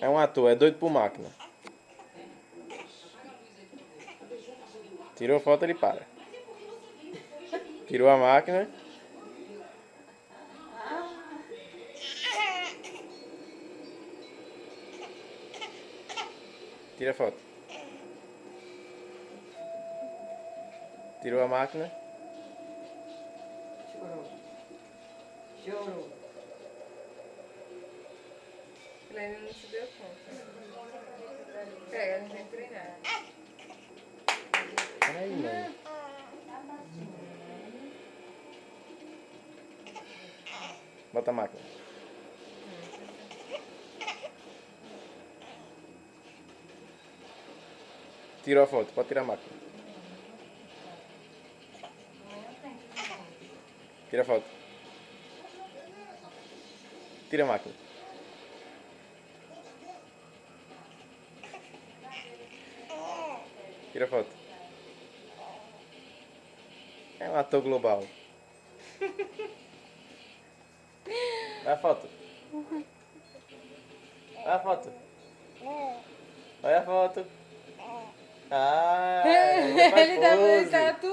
É um ator, é doido por máquina. Tirou foto, ele para. Tirou a máquina. Tira foto. Tirou a máquina. Chorou. Chorou. Ele ainda não se deu conta. Pega, a gente tem que treinar. Peraí, mãe. Bota a máquina. Tirou a foto, pode tirar a máquina. Tira a foto. Tira a máquina. Tira a foto. É um ator global. Olha a foto. Olha a foto. Olha a foto. Ah, ele faz Ele tá pose. atuando.